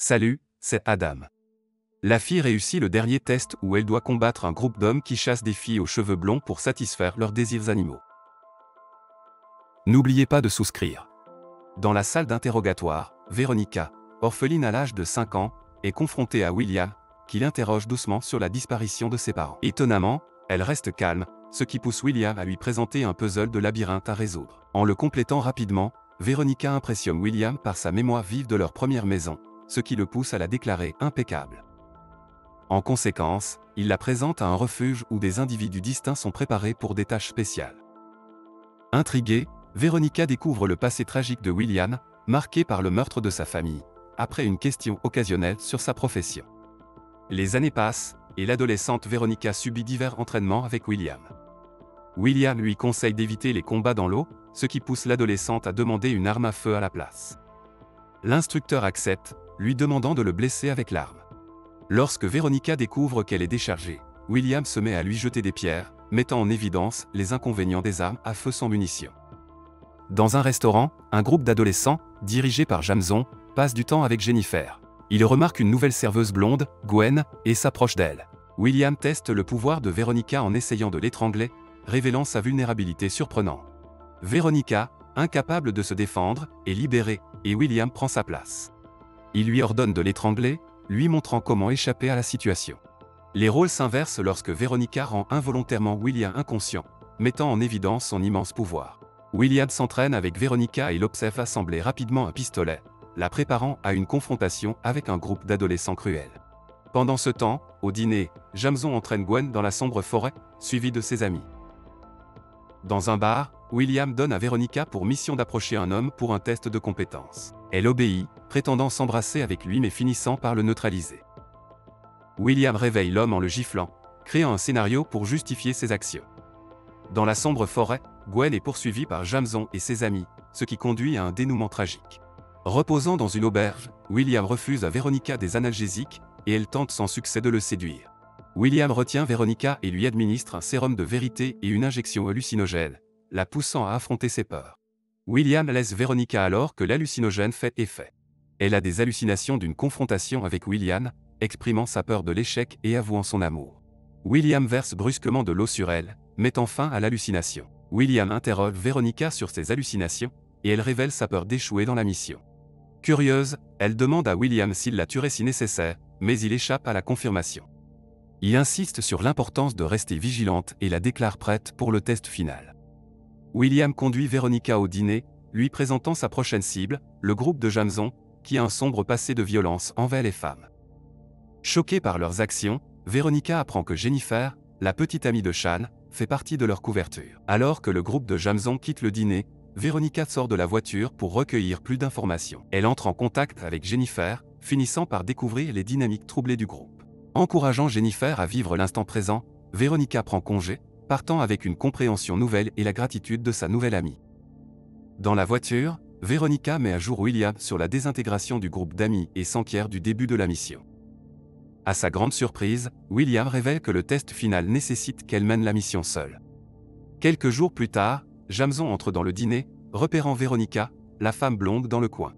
Salut, c'est Adam. La fille réussit le dernier test où elle doit combattre un groupe d'hommes qui chassent des filles aux cheveux blonds pour satisfaire leurs désirs animaux. N'oubliez pas de souscrire. Dans la salle d'interrogatoire, Veronica, orpheline à l'âge de 5 ans, est confrontée à William, qui l'interroge doucement sur la disparition de ses parents. Étonnamment, elle reste calme, ce qui pousse William à lui présenter un puzzle de labyrinthe à résoudre. En le complétant rapidement, Veronica impressionne William par sa mémoire vive de leur première maison, ce qui le pousse à la déclarer impeccable. En conséquence, il la présente à un refuge où des individus distincts sont préparés pour des tâches spéciales. Intriguée, Veronica découvre le passé tragique de William, marqué par le meurtre de sa famille, après une question occasionnelle sur sa profession. Les années passent, et l'adolescente Veronica subit divers entraînements avec William. William lui conseille d'éviter les combats dans l'eau, ce qui pousse l'adolescente à demander une arme à feu à la place. L'instructeur accepte, lui demandant de le blesser avec l'arme. Lorsque Veronica découvre qu'elle est déchargée, William se met à lui jeter des pierres, mettant en évidence les inconvénients des armes à feu sans munitions. Dans un restaurant, un groupe d'adolescents, dirigé par Jameson, passe du temps avec Jennifer. Il remarque une nouvelle serveuse blonde, Gwen, et s'approche d'elle. William teste le pouvoir de Veronica en essayant de l'étrangler, révélant sa vulnérabilité surprenante. Veronica, incapable de se défendre, est libérée, et William prend sa place. Il lui ordonne de l'étrangler, lui montrant comment échapper à la situation. Les rôles s'inversent lorsque Veronica rend involontairement William inconscient, mettant en évidence son immense pouvoir. William s'entraîne avec Veronica et l'observe assembler rapidement un pistolet, la préparant à une confrontation avec un groupe d'adolescents cruels. Pendant ce temps, au dîner, Jameson entraîne Gwen dans la sombre forêt, suivie de ses amis. Dans un bar, William donne à Veronica pour mission d'approcher un homme pour un test de compétence. Elle obéit, prétendant s'embrasser avec lui mais finissant par le neutraliser. William réveille l'homme en le giflant, créant un scénario pour justifier ses actions. Dans la sombre forêt, Gwen est poursuivie par Jameson et ses amis, ce qui conduit à un dénouement tragique. Reposant dans une auberge, William refuse à Veronica des analgésiques, et elle tente sans succès de le séduire. William retient Veronica et lui administre un sérum de vérité et une injection hallucinogène, la poussant à affronter ses peurs. William laisse Veronica alors que l'hallucinogène fait effet. Elle a des hallucinations d'une confrontation avec William, exprimant sa peur de l'échec et avouant son amour. William verse brusquement de l'eau sur elle, mettant fin à l'hallucination. William interroge Veronica sur ses hallucinations, et elle révèle sa peur d'échouer dans la mission. Curieuse, elle demande à William s'il la tuerait si nécessaire, mais il échappe à la confirmation. Il insiste sur l'importance de rester vigilante et la déclare prête pour le test final. William conduit Veronica au dîner, lui présentant sa prochaine cible, le groupe de Jameson, qui a un sombre passé de violence envers les femmes. Choquée par leurs actions, Veronica apprend que Jennifer, la petite amie de Sean, fait partie de leur couverture. Alors que le groupe de Jameson quitte le dîner, Veronica sort de la voiture pour recueillir plus d'informations. Elle entre en contact avec Jennifer, finissant par découvrir les dynamiques troublées du groupe. Encourageant Jennifer à vivre l'instant présent, Veronica prend congé, partant avec une compréhension nouvelle et la gratitude de sa nouvelle amie. Dans la voiture, Veronica met à jour William sur la désintégration du groupe d'amis et s'enquiert du début de la mission. À sa grande surprise, William révèle que le test final nécessite qu'elle mène la mission seule. Quelques jours plus tard, Jameson entre dans le dîner, repérant Veronica, la femme blonde dans le coin.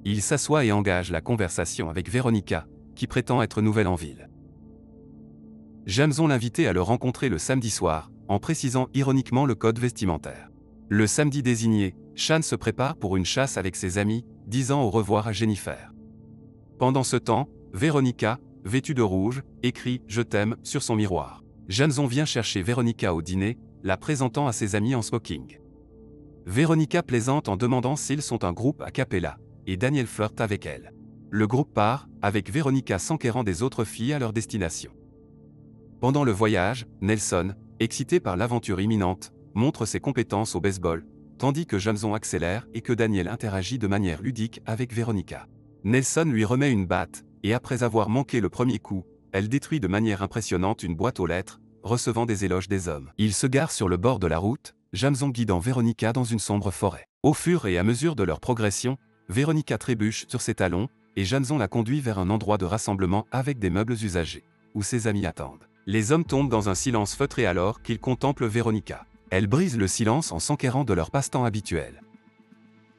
Il s'assoit et engage la conversation avec Veronica, qui prétend être nouvelle en ville. Jameson l'invitait à le rencontrer le samedi soir, en précisant ironiquement le code vestimentaire. Le samedi désigné, Sean se prépare pour une chasse avec ses amis, disant au revoir à Jennifer. Pendant ce temps, Veronica, vêtue de rouge, écrit « Je t'aime » sur son miroir. Jameson vient chercher Veronica au dîner, la présentant à ses amis en smoking. Veronica plaisante en demandant s'ils sont un groupe a cappella, et Daniel flirte avec elle. Le groupe part, avec Veronica s'enquérant des autres filles à leur destination. Pendant le voyage, Nelson, excité par l'aventure imminente, montre ses compétences au baseball, tandis que Jameson accélère et que Daniel interagit de manière ludique avec Veronica. Nelson lui remet une batte, et après avoir manqué le premier coup, elle détruit de manière impressionnante une boîte aux lettres, recevant des éloges des hommes. Il se gare sur le bord de la route, Jameson guidant Veronica dans une sombre forêt. Au fur et à mesure de leur progression, Veronica trébuche sur ses talons, et Jameson la conduit vers un endroit de rassemblement avec des meubles usagés, où ses amis attendent. Les hommes tombent dans un silence feutré alors qu'ils contemplent Veronica. Elle brise le silence en s'enquérant de leur passe-temps habituel.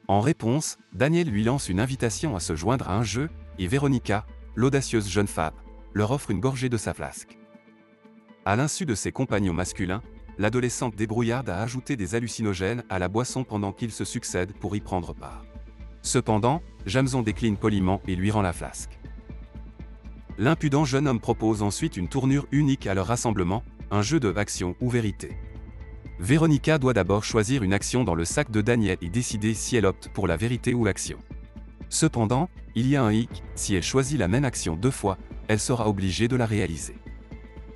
En réponse, Daniel lui lance une invitation à se joindre à un jeu, et Véronica, l'audacieuse jeune femme, leur offre une gorgée de sa flasque. À l'insu de ses compagnons masculins, l'adolescente débrouillarde a ajouté des hallucinogènes à la boisson pendant qu'ils se succèdent pour y prendre part. Cependant, Jameson décline poliment et lui rend la flasque. L'impudent jeune homme propose ensuite une tournure unique à leur rassemblement, un jeu de action ou vérité. Véronica doit d'abord choisir une action dans le sac de Daniel et décider si elle opte pour la vérité ou l'action. Cependant, il y a un hic, si elle choisit la même action 2 fois, elle sera obligée de la réaliser.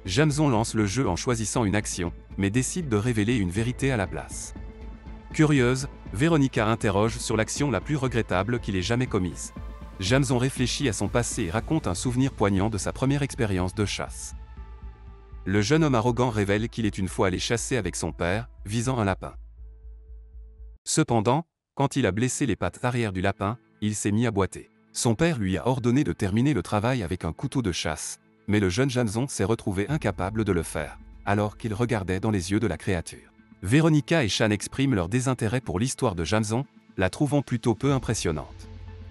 Jameson lance le jeu en choisissant une action, mais décide de révéler une vérité à la place. Curieuse, Véronica interroge sur l'action la plus regrettable qu'il ait jamais commise. Jameson réfléchit à son passé et raconte un souvenir poignant de sa première expérience de chasse. Le jeune homme arrogant révèle qu'il est une fois allé chasser avec son père, visant un lapin. Cependant, quand il a blessé les pattes arrière du lapin, il s'est mis à boiter. Son père lui a ordonné de terminer le travail avec un couteau de chasse, mais le jeune Jameson s'est retrouvé incapable de le faire, alors qu'il regardait dans les yeux de la créature. Véronica et Sean expriment leur désintérêt pour l'histoire de Jameson, la trouvant plutôt peu impressionnante.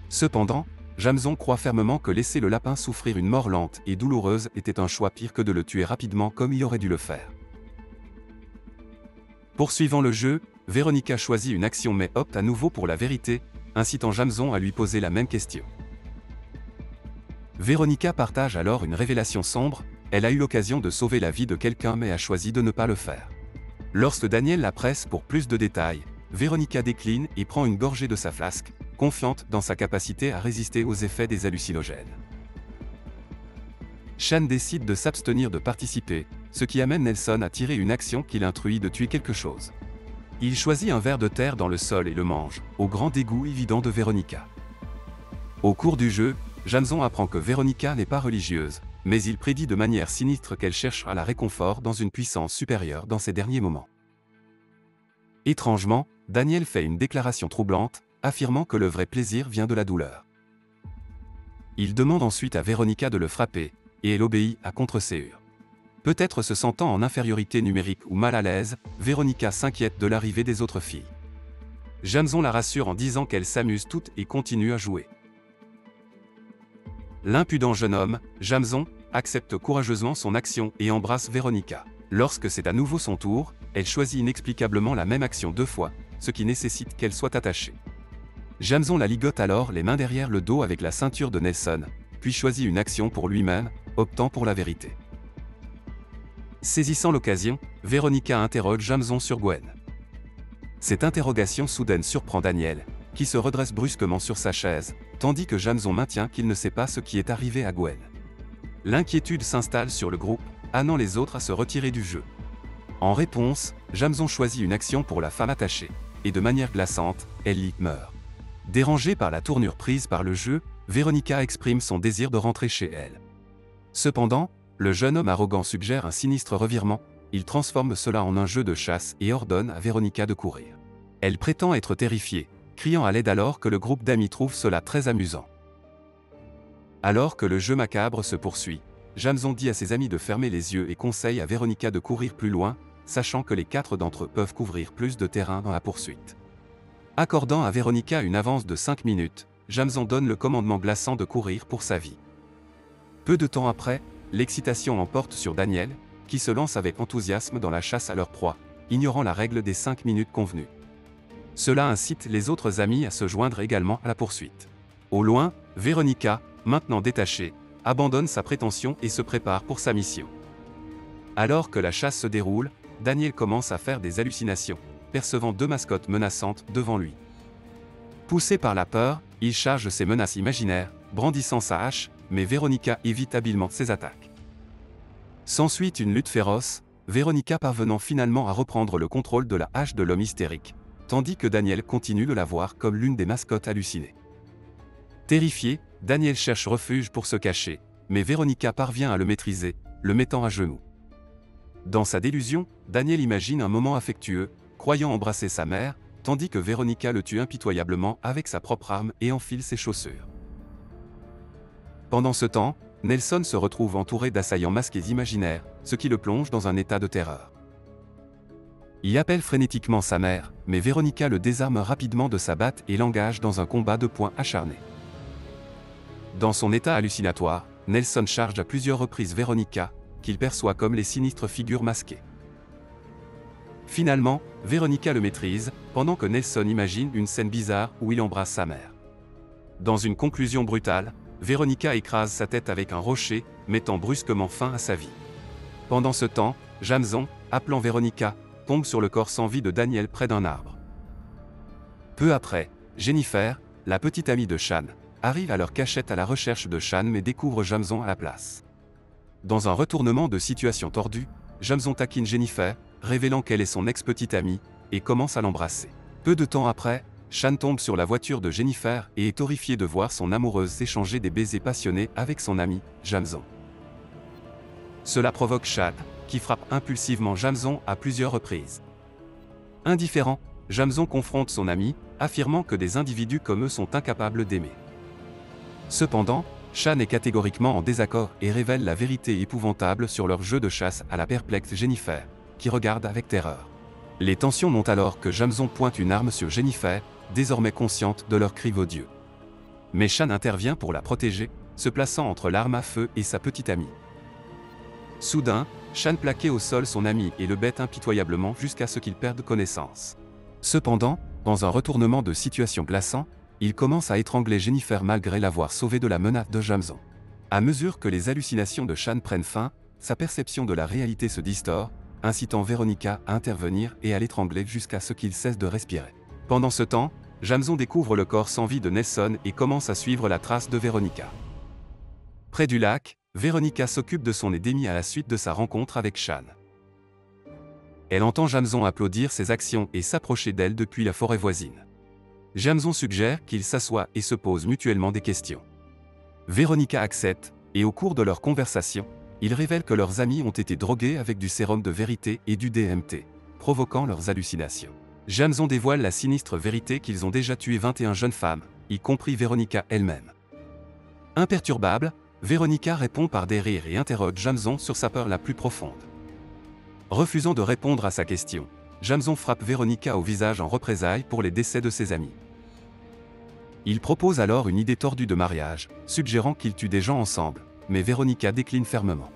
Cependant, Jameson croit fermement que laisser le lapin souffrir une mort lente et douloureuse était un choix pire que de le tuer rapidement comme il aurait dû le faire. Poursuivant le jeu, Véronica choisit une action mais opte à nouveau pour la vérité, incitant Jameson à lui poser la même question. Véronica partage alors une révélation sombre, elle a eu l'occasion de sauver la vie de quelqu'un mais a choisi de ne pas le faire. Lorsque Daniel la presse pour plus de détails, Véronica décline et prend une gorgée de sa flasque, confiante dans sa capacité à résister aux effets des hallucinogènes. Sean décide de s'abstenir de participer, ce qui amène Nelson à tirer une action qui l'instruit de tuer quelque chose. Il choisit un ver de terre dans le sol et le mange, au grand dégoût évident de Véronica. Au cours du jeu, Jameson apprend que Véronica n'est pas religieuse, mais il prédit de manière sinistre qu'elle cherchera la réconfort dans une puissance supérieure dans ses derniers moments. Étrangement, Daniel fait une déclaration troublante, affirmant que le vrai plaisir vient de la douleur. Il demande ensuite à Véronica de le frapper, et elle obéit à contre-séure. Peut-être se sentant en infériorité numérique ou mal à l'aise, Véronica s'inquiète de l'arrivée des autres filles. Jameson la rassure en disant qu'elles s'amusent toutes et continuent à jouer. L'impudent jeune homme, Jameson, accepte courageusement son action et embrasse Véronica. Lorsque c'est à nouveau son tour, elle choisit inexplicablement la même action 2 fois, ce qui nécessite qu'elle soit attachée. Jameson la ligote alors les mains derrière le dos avec la ceinture de Nelson, puis choisit une action pour lui-même, optant pour la vérité. Saisissant l'occasion, Véronica interroge Jameson sur Gwen. Cette interrogation soudaine surprend Daniel, qui se redresse brusquement sur sa chaise, tandis que Jameson maintient qu'il ne sait pas ce qui est arrivé à Gwen. L'inquiétude s'installe sur le groupe, amenant les autres à se retirer du jeu. En réponse, Jameson choisit une action pour la femme attachée, et de manière glaçante, elle meurt. Dérangée par la tournure prise par le jeu, Véronica exprime son désir de rentrer chez elle. Cependant, le jeune homme arrogant suggère un sinistre revirement, il transforme cela en un jeu de chasse et ordonne à Véronica de courir. Elle prétend être terrifiée, criant à l'aide alors que le groupe d'amis trouve cela très amusant. Alors que le jeu macabre se poursuit, Jameson dit à ses amis de fermer les yeux et conseille à Véronica de courir plus loin, sachant que les 4 d'entre eux peuvent couvrir plus de terrain dans la poursuite. Accordant à Véronica une avance de 5 minutes, Jameson donne le commandement glaçant de courir pour sa vie. Peu de temps après, l'excitation emporte sur Daniel, qui se lance avec enthousiasme dans la chasse à leur proie, ignorant la règle des 5 minutes convenues. Cela incite les autres amis à se joindre également à la poursuite. Au loin, Véronica, maintenant détachée, abandonne sa prétention et se prépare pour sa mission. Alors que la chasse se déroule, Daniel commence à faire des hallucinations, percevant 2 mascottes menaçantes devant lui. Poussé par la peur, il charge ses menaces imaginaires, brandissant sa hache, mais Véronica évite habilement ses attaques. S'ensuit une lutte féroce, Véronica parvenant finalement à reprendre le contrôle de la hache de l'homme hystérique, tandis que Daniel continue de la voir comme l'une des mascottes hallucinées. Terrifié, Daniel cherche refuge pour se cacher, mais Véronica parvient à le maîtriser, le mettant à genoux. Dans sa délusion, Daniel imagine un moment affectueux, croyant embrasser sa mère, tandis que Véronica le tue impitoyablement avec sa propre arme et enfile ses chaussures. Pendant ce temps, Nelson se retrouve entouré d'assaillants masqués imaginaires, ce qui le plonge dans un état de terreur. Il appelle frénétiquement sa mère, mais Véronica le désarme rapidement de sa batte et l'engage dans un combat de poing acharné. Dans son état hallucinatoire, Nelson charge à plusieurs reprises Veronica, qu'il perçoit comme les sinistres figures masquées. Finalement, Veronica le maîtrise, pendant que Nelson imagine une scène bizarre où il embrasse sa mère. Dans une conclusion brutale, Veronica écrase sa tête avec un rocher, mettant brusquement fin à sa vie. Pendant ce temps, Jameson, appelant Veronica, tombe sur le corps sans vie de Daniel près d'un arbre. Peu après, Jennifer, la petite amie de Shan, arrive à leur cachette à la recherche de Shan mais découvre Jameson à la place. Dans un retournement de situation tordue, Jameson taquine Jennifer, révélant qu'elle est son ex-petite amie, et commence à l'embrasser. Peu de temps après, Shan tombe sur la voiture de Jennifer et est horrifié de voir son amoureuse s'échanger des baisers passionnés avec son ami, Jameson. Cela provoque Shan, qui frappe impulsivement Jameson à plusieurs reprises. Indifférent, Jameson confronte son ami, affirmant que des individus comme eux sont incapables d'aimer. Cependant, Shan est catégoriquement en désaccord et révèle la vérité épouvantable sur leur jeu de chasse à la perplexe Jennifer, qui regarde avec terreur. Les tensions montent alors que Jameson pointe une arme sur Jennifer, désormais consciente de leur cri odieux. Mais Shan intervient pour la protéger, se plaçant entre l'arme à feu et sa petite amie. Soudain, Shan plaquait au sol son ami et le bête impitoyablement jusqu'à ce qu'il perde connaissance. Cependant, dans un retournement de situation glaçant, il commence à étrangler Jennifer malgré l'avoir sauvée de la menace de Jameson. À mesure que les hallucinations de Shan prennent fin, sa perception de la réalité se distord, incitant Veronica à intervenir et à l'étrangler jusqu'à ce qu'il cesse de respirer. Pendant ce temps, Jameson découvre le corps sans vie de Nelson et commence à suivre la trace de Veronica. Près du lac, Veronica s'occupe de son édémie à la suite de sa rencontre avec Shan. Elle entend Jameson applaudir ses actions et s'approcher d'elle depuis la forêt voisine. Jameson suggère qu'ils s'assoient et se posent mutuellement des questions. Veronica accepte, et au cours de leur conversation, ils révèlent que leurs amis ont été drogués avec du sérum de vérité et du DMT, provoquant leurs hallucinations. Jameson dévoile la sinistre vérité qu'ils ont déjà tué 21 jeunes femmes, y compris Veronica elle-même. Imperturbable, Veronica répond par des rires et interroge Jameson sur sa peur la plus profonde. Refusant de répondre à sa question, Jameson frappe Veronica au visage en représailles pour les décès de ses amis. Il propose alors une idée tordue de mariage, suggérant qu'ils tuent des gens ensemble, mais Veronica décline fermement.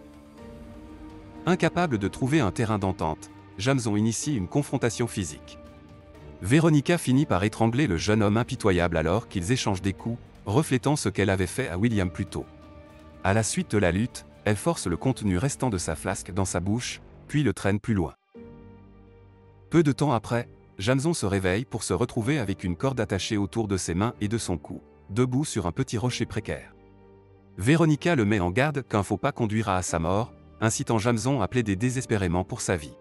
Incapable de trouver un terrain d'entente, Jameson initie une confrontation physique. Veronica finit par étrangler le jeune homme impitoyable alors qu'ils échangent des coups, reflétant ce qu'elle avait fait à William plus tôt. À la suite de la lutte, elle force le contenu restant de sa flasque dans sa bouche, puis le traîne plus loin. Peu de temps après, Jameson se réveille pour se retrouver avec une corde attachée autour de ses mains et de son cou, debout sur un petit rocher précaire. Veronica le met en garde qu'un faux pas conduira à sa mort, incitant Jameson à plaider désespérément pour sa vie.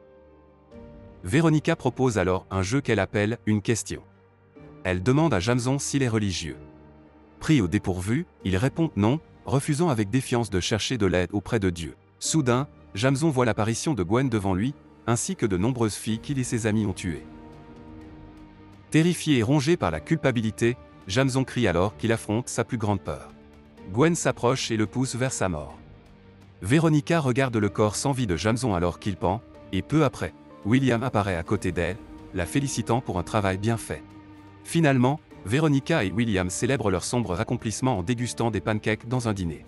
Veronica propose alors un jeu qu'elle appelle « une question ». Elle demande à Jameson s'il est religieux. Pris au dépourvu, il répond non, refusant avec défiance de chercher de l'aide auprès de Dieu. Soudain, Jameson voit l'apparition de Gwen devant lui, ainsi que de nombreuses filles qu'il et ses amis ont tuées. Terrifié et rongé par la culpabilité, Jameson crie alors qu'il affronte sa plus grande peur. Gwen s'approche et le pousse vers sa mort. Veronica regarde le corps sans vie de Jameson alors qu'il pend, et peu après, William apparaît à côté d'elle, la félicitant pour un travail bien fait. Finalement, Veronica et William célèbrent leur sombre accomplissement en dégustant des pancakes dans un dîner.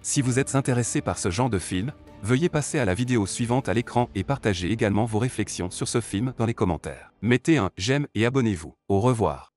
Si vous êtes intéressé par ce genre de film, veuillez passer à la vidéo suivante à l'écran et partagez également vos réflexions sur ce film dans les commentaires. Mettez un j'aime et abonnez-vous. Au revoir.